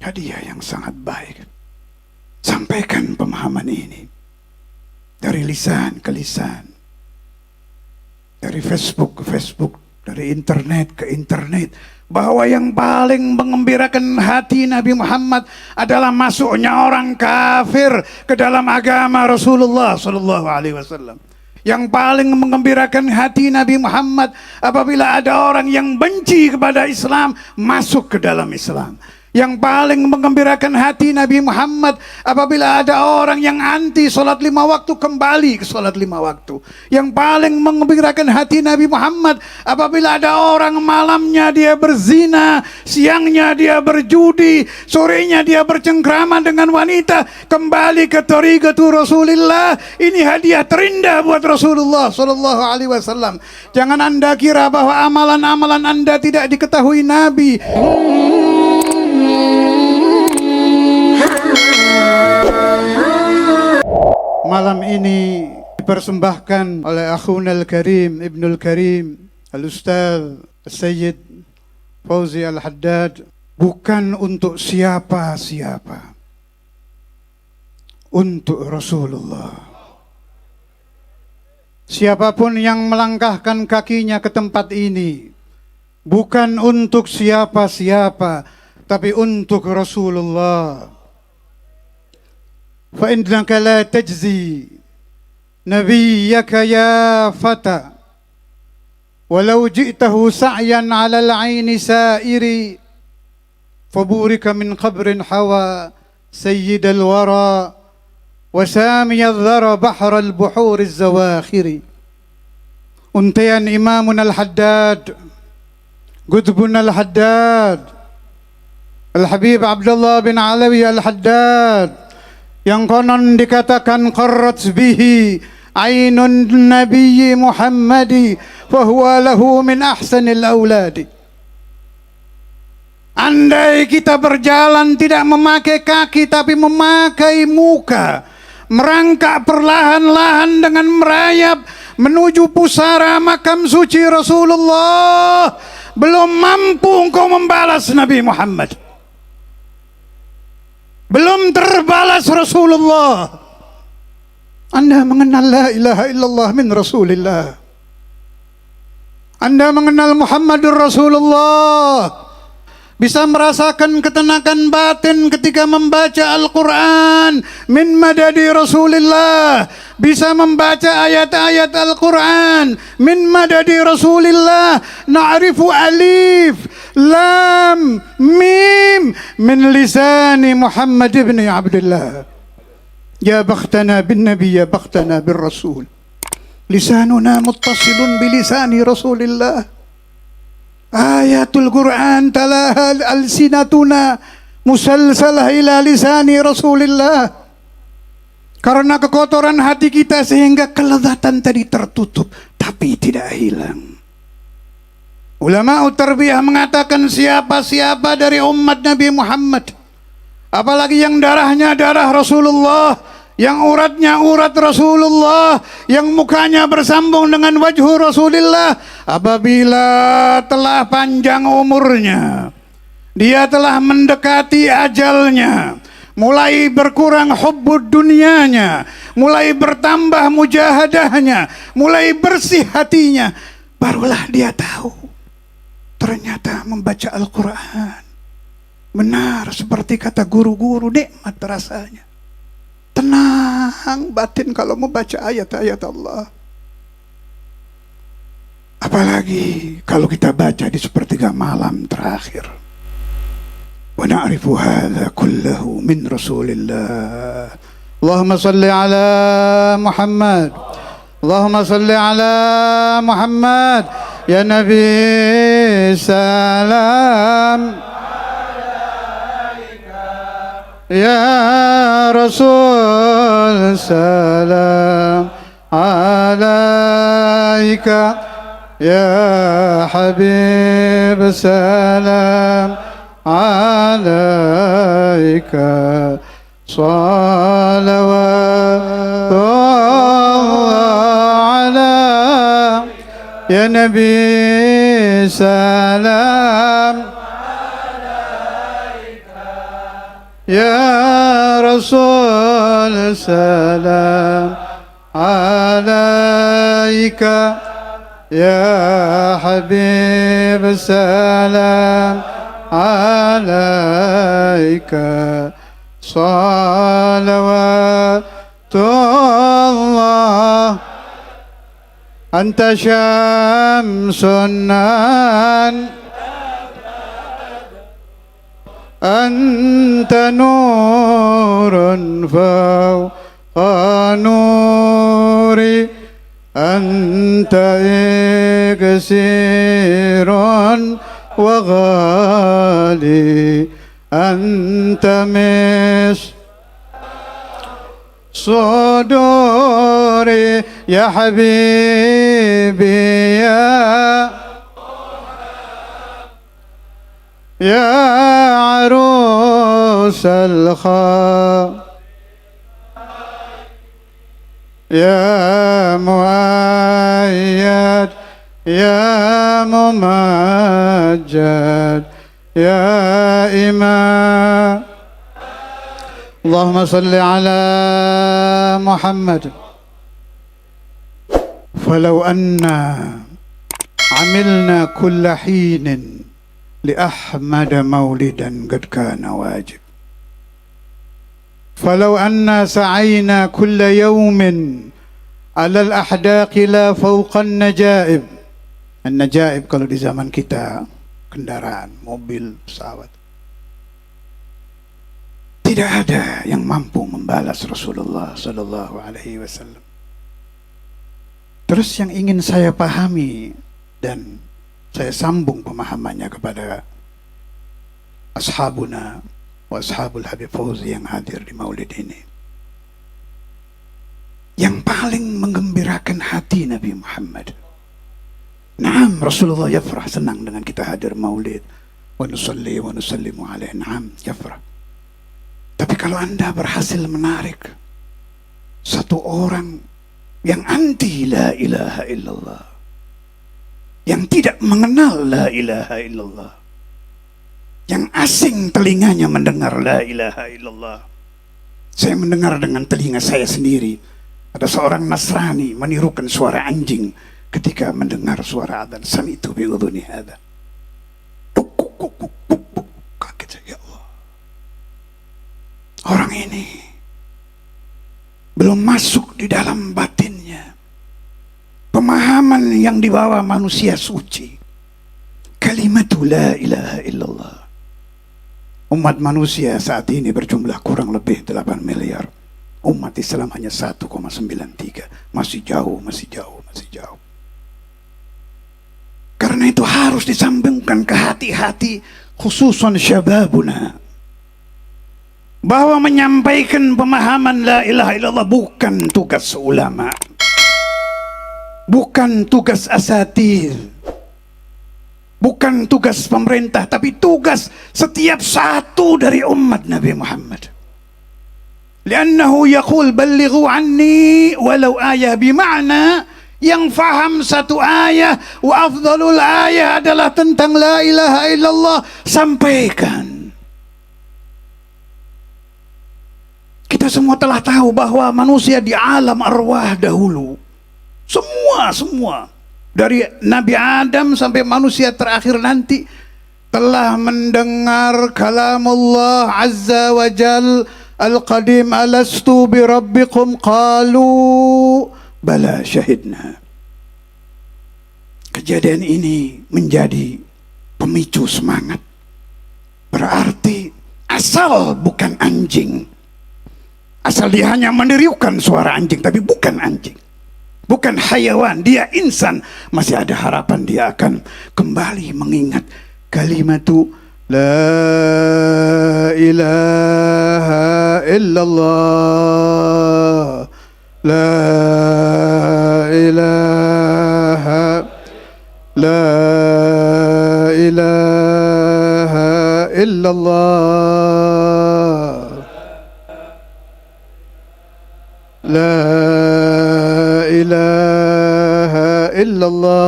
hadiah yang sangat baik. Sampaikan pemahaman ini dari lisan ke lisan, dari Facebook ke Facebook, dari internet ke internet, bahwa yang paling mengembirakan hati Nabi Muhammad adalah masuknya orang kafir ke dalam agama Rasulullah Sallallahu Alaihi Wasallam. Yang paling mengembirakan hati Nabi Muhammad apabila ada orang yang benci kepada Islam masuk ke dalam Islam. Yang paling mengembirakan hati Nabi Muhammad apabila ada orang yang anti sholat 5 waktu kembali ke sholat 5 waktu. Yang paling mengembirakan hati Nabi Muhammad apabila ada orang malamnya dia berzina, siangnya dia berjudi, sorenya dia bercengkrama dengan wanita, kembali ke tariqatu Rasulullah. Ini hadiah terindah buat Rasulullah Sallallahu Alaihi Wasallam. Jangan Anda kira bahwa amalan-amalan Anda tidak diketahui Nabi. Malam ini dipersembahkan oleh akhuna al-karim, Ibnul Karim, Al-Ustaz Sayyid Fauzi Al-Haddad, bukan untuk siapa-siapa, untuk Rasulullah. Siapapun yang melangkahkan kakinya ke tempat ini, bukan untuk siapa-siapa, tapi untuk Rasulullah. فإنك لا تجزي نبيك يا فتى ولو جئته سعيا على العين سائر فبورك من قبر حوى سيد الورى وسامي الذرى بحر البحور الزواخر. أنتيا إمامنا الحداد قطبنا الحداد الحبيب عبد الله بن علوي الحداد, yang konon dikatakan qarrat bihi ainun nabiyyi Muhammadi fahuwa lahu min ahsanil auladi. Andai kita berjalan tidak memakai kaki tapi memakai muka, merangkak perlahan-lahan dengan merayap menuju pusara makam suci Rasulullah, belum mampu engkau membalas Nabi Muhammad. Belum terbalas Rasulullah. Anda mengenal la ilaha illallah min Rasulillah. Anda mengenal Muhammadur Rasulullah. Bisa merasakan ketenangan batin ketika membaca Al-Quran min madadi Rasulillah. Bisa membaca ayat-ayat Al-Quran min madadi Rasulillah. Na'rifu alif lam mim min lisani Muhammad ibn Abdullah. Ya bakhtana bin Nabi, ya bakhtana bin Rasul. Lisanuna muttasilun bilisani Rasulillah. Ayatul Quran talaha alsinatuna musalsalah ila lisani Rasulillah. Karena kekotoran hati kita sehingga kelezatan tadi tertutup tapi tidak hilang. Ulama tarbiyah mengatakan siapa-siapa dari umat Nabi Muhammad, apalagi yang darahnya darah Rasulullah, yang uratnya urat Rasulullah, yang mukanya bersambung dengan wajhu Rasulullah, apabila telah panjang umurnya, dia telah mendekati ajalnya, mulai berkurang hubbud dunianya, mulai bertambah mujahadahnya, mulai bersih hatinya, barulah dia tahu ternyata membaca Al-Quran benar seperti kata guru-guru, nikmat rasanya. Tenang batin kalau membaca ayat-ayat Allah. Apalagi kalau kita baca di sepertiga malam terakhir. Wa na'rifu hadha kullahu min Rasulillah. Allahumma salli ala Muhammad. Allahumma salli ala Muhammad. Ya Nabi salam. Ya Rasul salam alaika, ya Habib salam alaika, salawat ala ya Nabi salam يا رسول سلام عليك يا حبيب سلام عليك صلوات الله أنت شمس أنت نور فوق نوري أنت إكسير وغالي أنت صدوري يا حبيبي يا عروس يا مؤيد يا ممجد يا إمام اللهم صل على محمد فلو أنا عملنا كل حين لأحمد مولدا قد كان واجب فلو أنا سعينا كل يوم على الأحداق لا فوق النجائب kalau di zaman kita kendaraan, mobil, pesawat. Tidak ada yang mampu membalas Rasulullah Sallallahu Alaihi Wasallam. Terus yang ingin saya pahami dan saya sambung pemahamannya kepada ashabuna wa ashabul Habib Fauzi yang hadir di maulid ini. Yang paling menggembirakan hati Nabi Muhammad. Naam, Rasulullah yafrah, senang dengan kita hadir maulid. Wa nusalli wa nusallimu alaihi, naam, yafrah. Tapi kalau Anda berhasil menarik satu orang yang anti la ilaha illallah, yang tidak mengenal la ilaha illallah, yang asing telinganya mendengar la ilaha illallah. Saya mendengar dengan telinga saya sendiri, ada seorang Nasrani menirukan suara anjing ketika mendengar suara adzan. Sami'tu bi udhuni hadza. Kaget saya, ya Allah. Orang ini belum masuk di dalam batinnya pemahaman yang dibawa manusia suci. Kalimatul la ilaha illallah. Umat manusia saat ini berjumlah kurang lebih 8 miliar. Umat Islam hanya 1,93. Masih jauh. Karena itu harus disambungkan ke hati-hati, khususan syababuna, bahwa menyampaikan pemahaman la ilaha illallah bukan tugas ulama, bukan tugas asatir, bukan tugas pemerintah, tapi tugas setiap satu dari umat Nabi Muhammad. Liannahu yaqul ballighu anni walau ayah, bima'na yang faham satu ayah, wa afdalul ayah adalah tentang la ilaha illallah, sampaikan. Kita semua telah tahu bahwa manusia di alam arwah dahulu, semua dari Nabi Adam sampai manusia terakhir nanti telah mendengar kalamullah azza wa jal al-qadim, alastu bi rabbikum, qalu bala syahidna. Kejadian ini menjadi pemicu semangat. Berarti asal bukan anjing, asal dia hanya menirukan suara anjing, tapi bukan anjing, bukan hayawan, dia insan. Masih ada harapan dia akan kembali mengingat kalimatu la ilaha illallah, la ilaha illallah, la ilaha illallah,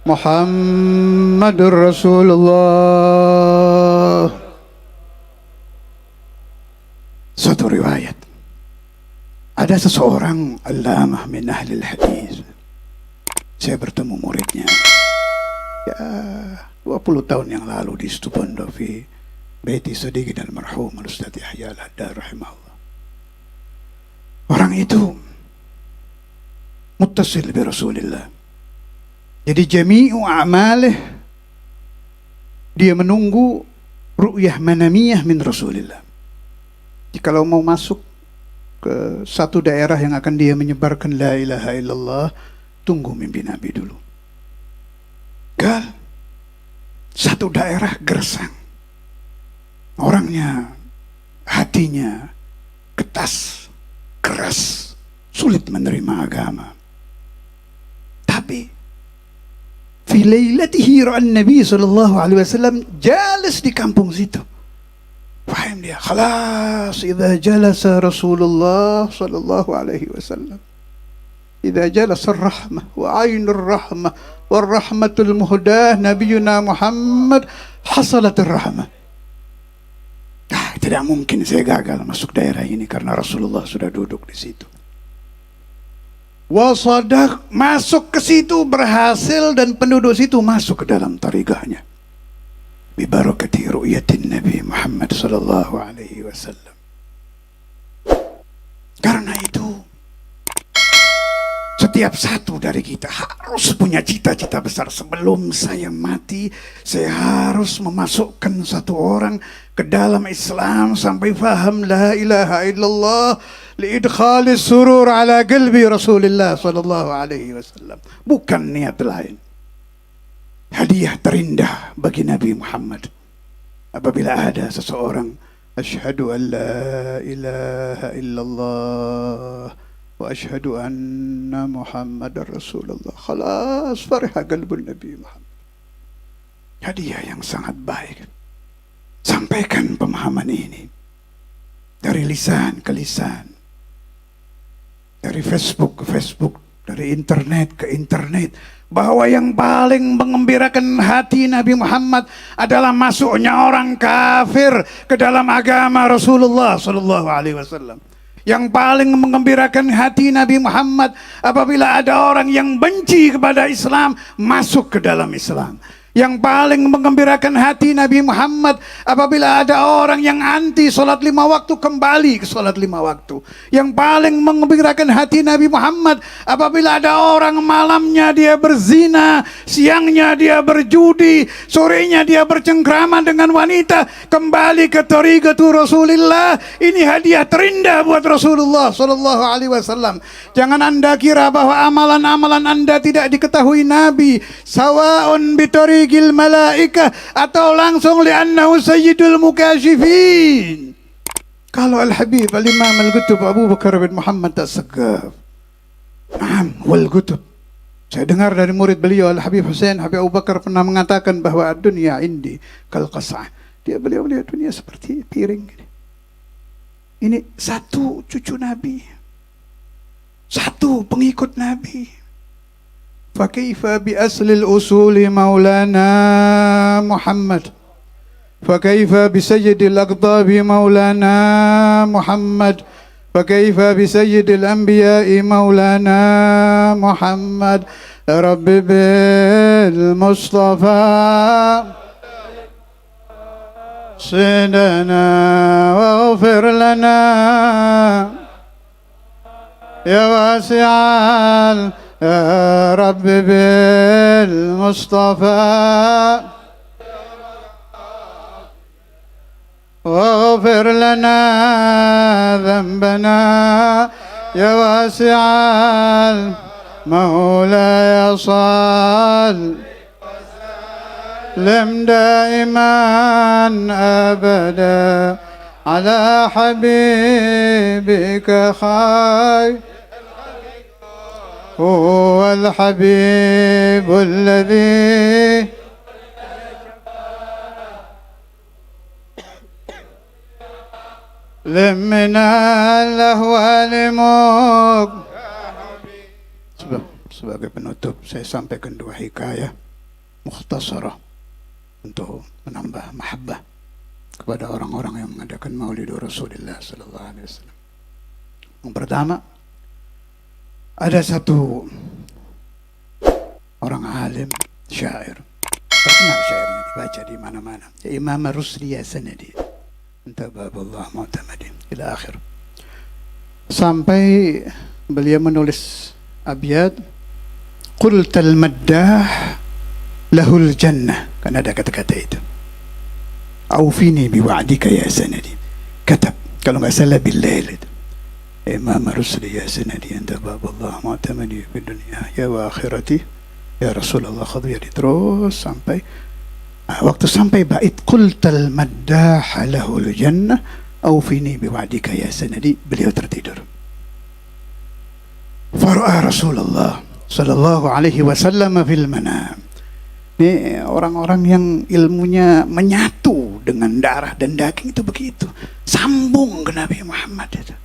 Muhammad Muhammadur Rasulullah. Suatu riwayat, ada seseorang allamah min ahli hadis. Saya bertemu muridnya ya 20 tahun yang lalu di Stupondo di Baiti Sadiqin al-marhum al-Ustaz Yahya al-Haddad rahimahullah. Orang itu muttasil bi Rasulillah. Jadi jami'u a'malih dia menunggu ru'yah manamiyah min Rasulillah. Jikalau mau masuk ke satu daerah yang akan dia menyebarkan la ilaha illallah, tunggu mimpi Nabi dulu. Satu daerah gersang, orangnya, hatinya ketas, keras, sulit menerima agama. Tapi fi lailatihi ra'an Nabi sallallahu alaihi wasallam jalis di kampung situ. Faham dia, khalas idza jalasa Rasulullah sallallahu alaihi wasallam, idza jalasa ar-rahmah wa 'ainur rahmah war rahmatul muhdah nabiyuna Muhammad hasalat ar-rahmah. Tidak mungkin saya gagal masuk daerah ini karena Rasulullah sudah duduk di situ. Wasadak, masuk ke situ, berhasil, dan penduduk situ masuk ke dalam tarikahnya. Bibarakati ru'yatin Nabi Muhammad sallallahu alaihi wasallam. Karena itu setiap satu dari kita harus punya cita-cita besar. Sebelum saya mati, saya harus memasukkan satu orang ke dalam Islam sampai faham la ilaha illallah liidkhalis surur ala qalbi Rasulullah sallallahu alaihi wasallam. Bukan niat lain. Hadiah terindah bagi Nabi Muhammad apabila ada seseorang asyhadu an la ilaha illallah wa asyhadu anna Muhammadar Rasulullah. Khalas farha qalbun Nabi Muhammad. Hadiah yang sangat baik. Sampaikan pemahaman ini dari lisan ke lisan, dari Facebook ke Facebook, dari internet ke internet, bahwa yang paling mengembirakan hati Nabi Muhammad adalah masuknya orang kafir ke dalam agama Rasulullah sallallahu alaihi wasallam. Yang paling mengembirakan hati Nabi Muhammad apabila ada orang yang benci kepada Islam masuk ke dalam Islam. Yang paling mengembirakan hati Nabi Muhammad apabila ada orang yang anti sholat 5 waktu kembali ke sholat 5 waktu. Yang paling mengembirakan hati Nabi Muhammad apabila ada orang malamnya dia berzina, siangnya dia berjudi, sorenya dia bercengkrama dengan wanita, kembali ke tariqatu Rasulullah. Ini hadiah terindah buat Rasulullah sallallahu alaihi wasallam. Jangan Anda kira bahwa amalan-amalan Anda tidak diketahui Nabi. Sawaun bitari gil malaikah atau langsung li'annahu sayyidul mukashifin. Kalau Al-Habib Al-Imam Al-Qutub Abu Bakar bin Muhammad As-Saqqaf, naam wal Qutub, saya dengar dari murid beliau Al-Habib Hussein Habib Abu Bakar pernah mengatakan bahwa dunia indi kal qas'ah. Beliau melihat dunia seperti piring. Ini satu cucu Nabi, satu pengikut Nabi. فكيف بأصل الأصول مولانا محمد فكيف بسيد الأقطاب مولانا محمد فكيف بسيد الأنبياء مولانا محمد رب بالمصطفى سيدنا واغفر لنا يا واسع يا رب بالمصطفى واغفر لنا ذنبنا يا واسع المولى صل لم دائما أبدا على حبيبك خير هو الحبيب الذي لمنا الأهوال موك. Sebagai penutup saya sampaikan dua hikayah mukhtasarah untuk menambah mahabbah kepada orang-orang yang mengadakan Maulid Rasulullah sallallahu alaihi wasallam. Yang pertama, ada satu orang alim, syair, terkenal syairnya, dibaca di mana-mana, Imam Rusli Sanadi, Antababullah Mu'tamadin ila akhir. Sampai beliau menulis abyad, qultal maddah lahul jannah, kan ada kata-kata itu. Aufini biwa'dika ya sanadi. Katab, kalau nggak salah billail itu. Imam Rusli ya sanadi, Antababullah Mu'tamadi fi dunya ya wa akhirati ya Rasulullah khadiyadi, terus sampai waktu sampai bait qultal maddah lahul jannah aufini biwa'dika ya sanadi, beliau tertidur. Fara'a Rasulullah sallallahu alaihi wasallam fil manam. Ini orang-orang yang ilmunya menyatu dengan darah dan daging itu begitu, sambung ke Nabi Muhammad itu.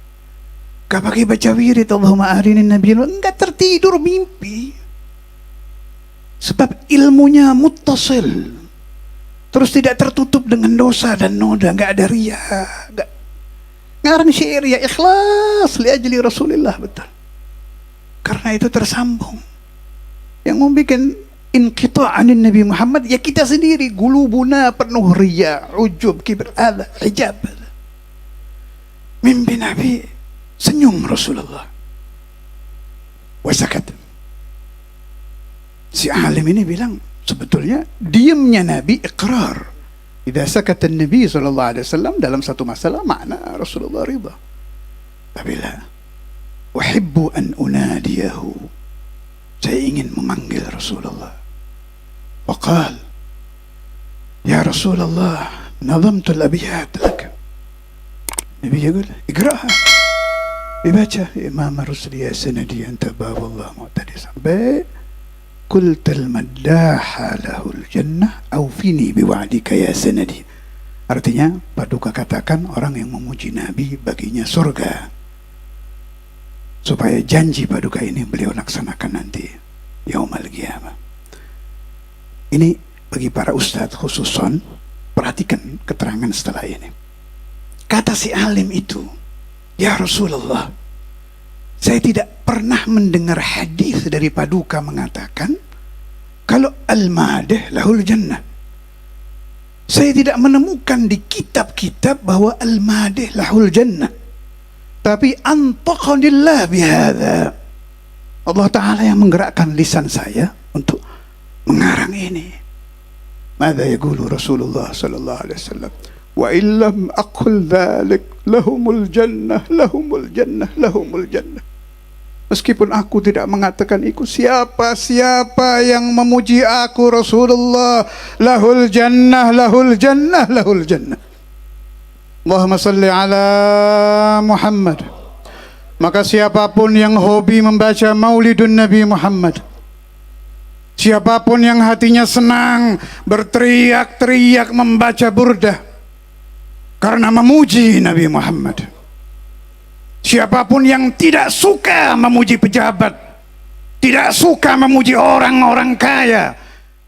Gak pakai baca wirid Allahumma arini nabi, enggak, tertidur mimpi. Sebab ilmunya muttasil, terus tidak tertutup dengan dosa dan noda, nggak ada riya, nggak ngarang syair ya ikhlas li ajli Rasulullah, betul. Karena itu tersambung. Yang membuat inqita'anin Nabi Muhammad ya kita sendiri, gulubuna penuh riya, ujub, kibir, ala, hijab. Mimpi Nabi, senyum Rasulullah. Wasakat. Si alim ini bilang, sebetulnya diamnya Nabi iqrar. Idza sakata Nabi sallallahu alaihi wasallam dalam satu masalah, makna Rasulullah ridha. Tapi la, uhibbu an unadiyahu, saya ingin memanggil Rasulullah. Waqal, ya Rasulullah, nazamtu al-abyat lak. Nabi yaqul, iqraha, dibaca. Imam Rusli Sanadi, Antababullah Mu'tadi, sampai قلت المداح له الجنة أوفني بوعدك يا سندي. Artinya Paduka katakan orang yang memuji Nabi baginya surga, supaya janji Paduka ini beliau laksanakan nanti yaumul qiyamah. Ini bagi para ustadz khususon, perhatikan keterangan setelah ini. Kata si alim itu, ya Rasulullah, saya tidak pernah mendengar hadis dari Paduka mengatakan kalau al-madih lahul jannah. Saya tidak menemukan di kitab-kitab bahwa al-madih lahul jannah. Tapi antaqanillah bihadza. Allah Ta'ala yang menggerakkan lisan saya untuk mengarang ini. Mada yaqulu Rasulullah sallallahu alaihi wasallam? Wa illam aqul dzalik lahumul jannah, lahumul jannah, lahumul jannah. Meskipun aku tidak mengatakan itu, siapa yang memuji aku Rasulullah, lahul jannah, lahul jannah, lahul jannah. Allahumma salli ala Muhammad. Maka siapapun yang hobi membaca maulidun Nabi Muhammad, siapapun yang hatinya senang berteriak-teriak membaca burdah karena memuji Nabi Muhammad, siapapun yang tidak suka memuji pejabat, tidak suka memuji orang-orang kaya,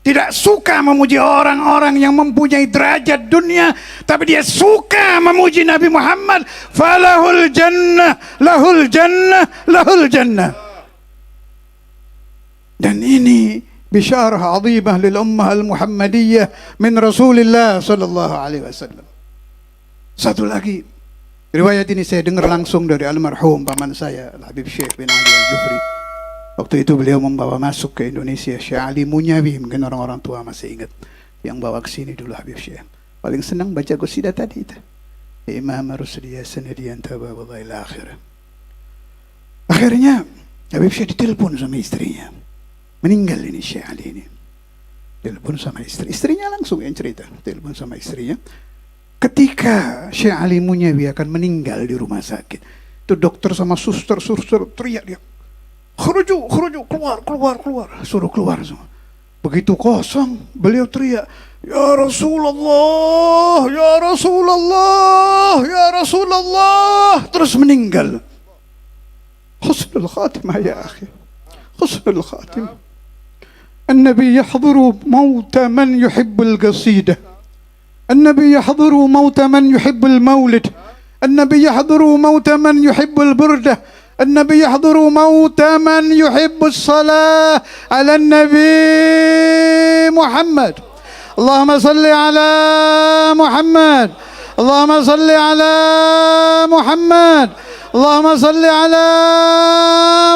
tidak suka memuji orang-orang yang mempunyai derajat dunia, tapi dia suka memuji Nabi Muhammad, falahul jannah, lahul jannah, lahul jannah. Dan ini bisyarah azimah lil ummah al-Muhammadiyah min Rasulillah sallallahu alaihi wasallam. Satu lagi, riwayat ini saya dengar langsung dari almarhum paman saya, Habib Syekh bin Ali Al-Jufri. Waktu itu beliau membawa masuk ke Indonesia Syekh Ali Munyawi, mungkin orang-orang tua masih ingat, yang bawa ke sini dulu Habib Syekh. Paling senang baca qasidah tadi itu. Imam Rusli Sanadi, Antababullah ila akhir. Akhirnya Habib Syekh ditelepon sama istrinya. Meninggal ini Syekh Ali ini. Telepon sama istrinya langsung yang cerita. Telepon sama istrinya. Ketika Syekh Ali Munyawi akan meninggal di rumah sakit, itu dokter sama suster teriak dia, "Khuruju, khuruju, keluar, suruh keluar semua." Begitu kosong, beliau teriak, "Ya Rasulullah, ya Rasulullah, ya Rasulullah," terus meninggal. Husnul khatimah ya akhi, husnul khatimah. النبي يحضر موت من يحب القصيدة، النبي يحضر موت من يحب المولد، النبي يحضر موت من يحب البردة، النبي يحضر موت من يحب الصلاة على النبي محمد. اللهم صل على محمد، اللهم صل على محمد، اللهم صل على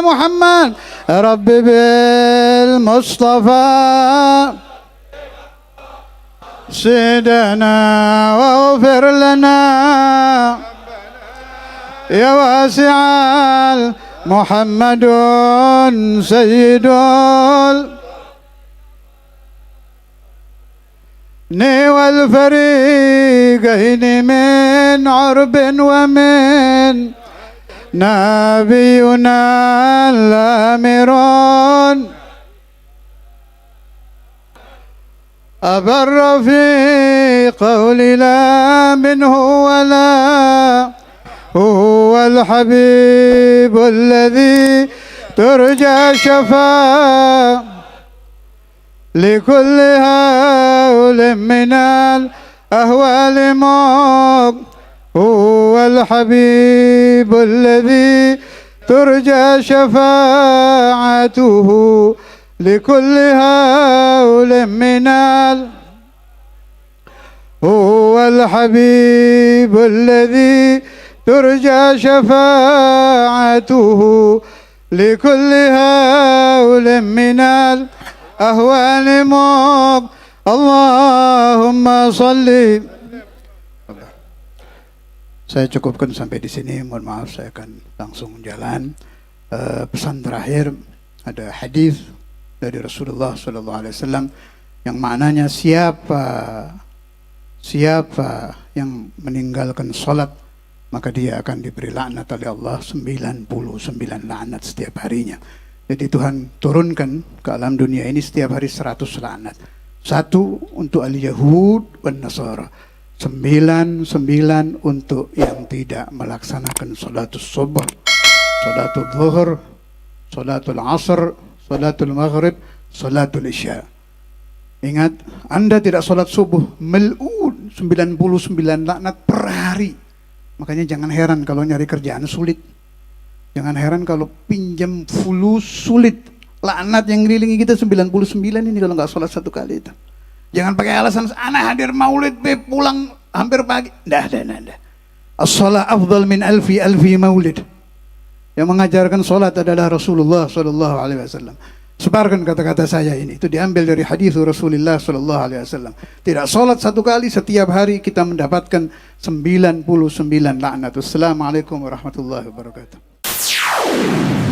محمد. رب بالمصطفى سيدنا واغفر لنا يا واسع محمد سيد والفريقين من عرب ومن نبينا الأميرون أبر في قول لا منه ولا هو الحبيب الذي ترجى شفاعة لكل هول من الأهوال موق. هو الحبيب الذي ترجى شفاعته لكل هول من هو الحبيب الذي ترجى شفاعته لكل هول من الأهوال موق. اللهم صل. Saya cukupkan sampai di sini. Mohon maaf, saya akan langsung jalan. Pesan terakhir, ada hadis dari Rasulullah SAW yang maknanya siapa yang meninggalkan salat maka dia akan diberi laknat oleh Allah 99 laknat setiap harinya. Jadi Tuhan turunkan ke alam dunia ini setiap hari 100 laknat. 1 untuk al-Yahud wan Nasara, 99 untuk yang tidak melaksanakan salatul subuh, salatul zuhur, salatul asr, salatul maghrib, salatul isya. Ingat, Anda tidak salat subuh, mel'un 99 laknat per hari. Makanya jangan heran kalau nyari kerjaan sulit. Jangan heran kalau pinjam fulus sulit. Laknat yang ngelilingi kita 99 ini kalau nggak sholat satu kali itu. Jangan pakai alasan anak hadir maulid pulang hampir pagi. Dah. As-salat afdal min alfi maulid. Yang mengajarkan sholat adalah Rasulullah SAW. Sebarkan kata-kata saya ini. Itu diambil dari hadis Rasulullah SAW. Tidak sholat satu kali, setiap hari kita mendapatkan 99 laknat. Wassalamualaikum warahmatullahi wabarakatuh.